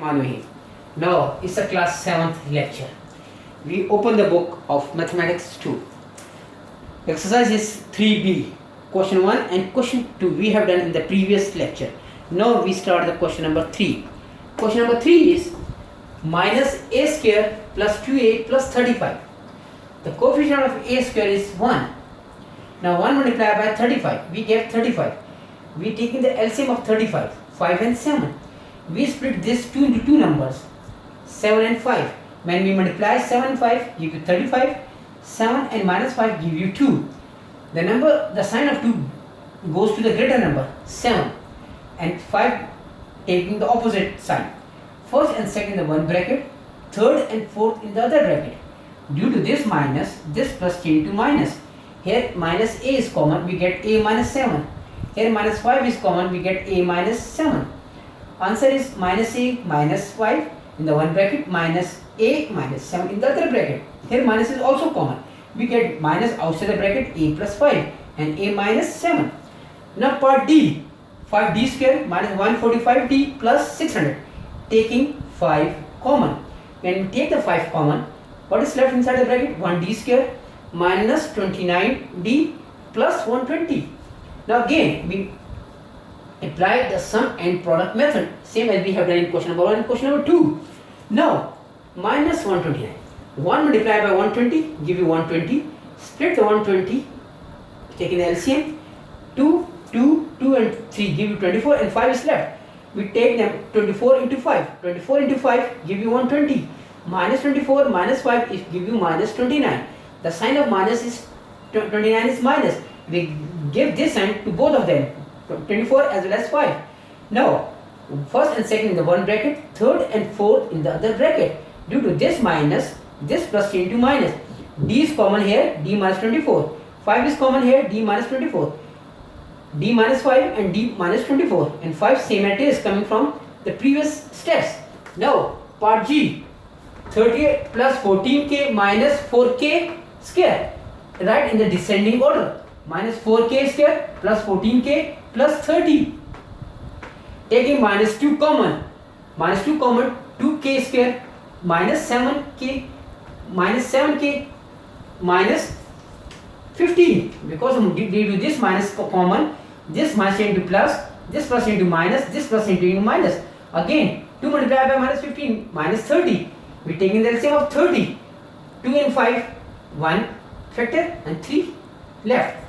on me. Now it's a class 7th lecture. We open the book of Mathematics 2. Exercise is 3b. Question 1 and question 2 we have done in the previous lecture. Now we start the question number 3. Question number 3 is minus a square plus 2a plus 35. The coefficient of a square is 1. Now 1 multiplied by 35, we get 35. We taking the LCM of 35, 5 and 7. We split this 2 into 2 numbers, 7 and 5. When we multiply 7 and 5, give you 35. 7 and minus 5 give you 2. The sign of 2 goes to the greater number, 7. And 5 taking the opposite sign. First and second in the one bracket, third and fourth in the other bracket. Due to this minus, this plus change to minus. Here minus a is common, we get a minus 7. Here minus 5 is common, we get a minus 7. Answer is minus a minus 5 in the one bracket, minus a minus 7 in the other bracket. Here minus is also common. We get minus outside the bracket a plus 5 and a minus 7. Now part D, 5d square minus 145d plus 600. Taking 5 common. When we take the 5 common, what is left inside the bracket? 1d square minus 29d plus 120. Now again we apply the sum and product method, same as we have done in question number 1 and question number 2. Now minus 129. 1 multiplied by 120 give you 120. Split the 120, taking the LCM. 2 and 3 give you 24 and 5 is left. We take them 24 into 5. 24 into 5 give you 120. Minus 24 minus 5 is give you minus 29. The sign of minus is 29 is minus. We give this sign to both of them, 24 as well as 5. Now first and second in the one bracket, third and fourth in the other bracket. Due to this minus, this plus change to minus. D is common here, d minus 24. 5 is common here, d minus 24. D minus 5 and d minus 24. And 5 same as it is coming from the previous steps. Now part G, 38 plus 14k minus 4k square. Right in the descending order. Minus 4k square plus 14k plus 30. Taking minus 2 common. Minus 2 common, 2k square minus 7k minus 7k minus 15. Because due to this minus common, this minus into plus, this plus into minus, this plus into minus. Again 2 multiplied by minus 15 minus 30. We taking the LCM of 30. 2 and 5, 1 factor and 3 left.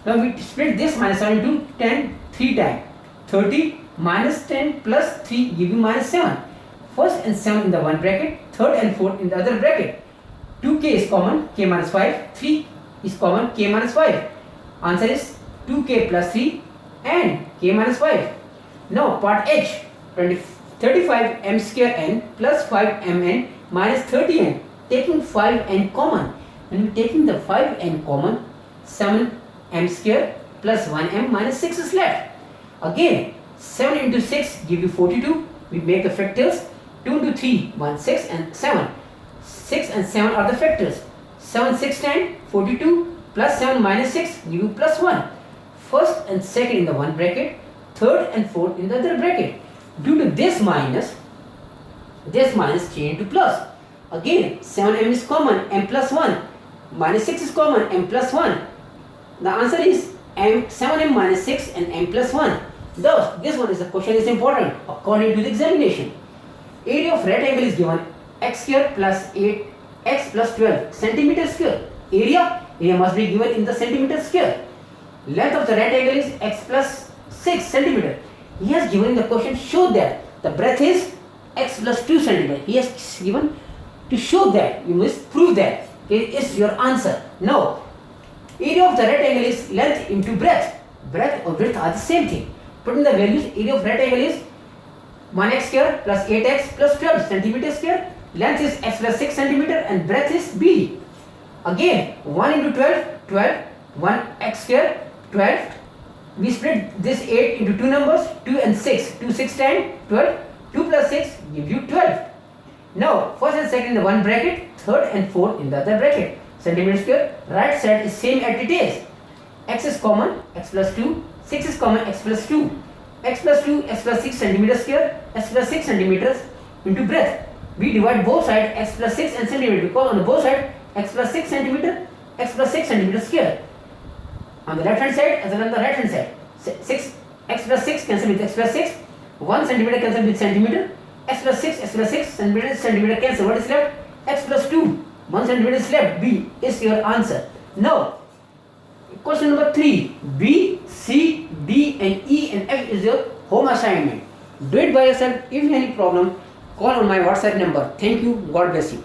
Now we split this minus 7 into 10 3 times. 30 minus 10 plus 3 give you minus 7. First and 7 in the one bracket, third and fourth in the other bracket. 2k is common, k minus 5. 3 is common, k minus 5. Answer is 2k plus 3 and k minus 5. Now part H, 35 m square n plus 5 mn minus 30n. Taking 5n common. When we taking the 5n common, 7m square plus 1m minus 6 is left. Again 7 into 6 give you 42. We make the factors. 2 into 3, 1, 6 and 7. 6 and 7 are the factors. 7, 6 times 42 plus 7 minus 6 give you plus 1. First and second in the one bracket, third and fourth in the other bracket. Due to this minus change to plus. Again 7m is common, m plus 1. Minus 6 is common, m plus 1. The answer is 7m minus 6 and m plus 1. Thus, this one is the question is important according to the examination. Area of rectangle is given x square plus 8x plus 12 centimeter square. Area must be given in the centimeter square. Length of the rectangle is x plus 6 centimeter. He has given in the question show that the breadth is x plus 2 centimeter. He has given to show that. You must prove that. It is your answer. Now, area of the rectangle is length into breadth. Breadth or width are the same thing. Put in the values. Area of rectangle is 1x square plus 8x plus 12 centimeter square. Length is x plus 6 centimeter and breadth is b. Again 1 into 12, 12. 1x square, 12. We split this 8 into 2 numbers, 2 and 6. 2 6 times 12. 2 plus 6 give you 12. Now first and second in the one bracket, third and fourth in the other bracket. Centimeter square. Right side is same as it is. X is common, x plus 2. 6 is common, x plus 2. X plus 2, x plus 6 centimeter square, x plus 6 centimeters, into breadth. We divide both sides x plus 6 and centimeter, because on the both sides x plus 6 centimeter, x plus 6 centimeter square. On the left hand side as well as on the right hand side. 6 x plus 6 cancel with x plus 6, 1 centimeter cancel with centimeter, x plus 6 centimeter cancel. What is left? X plus 2, 1 centimeter is left. B is your answer. Now question number 3, B, C, D and E and F is your home assignment. Do it by yourself. If you have any problem, call on my WhatsApp number. Thank you. God bless you.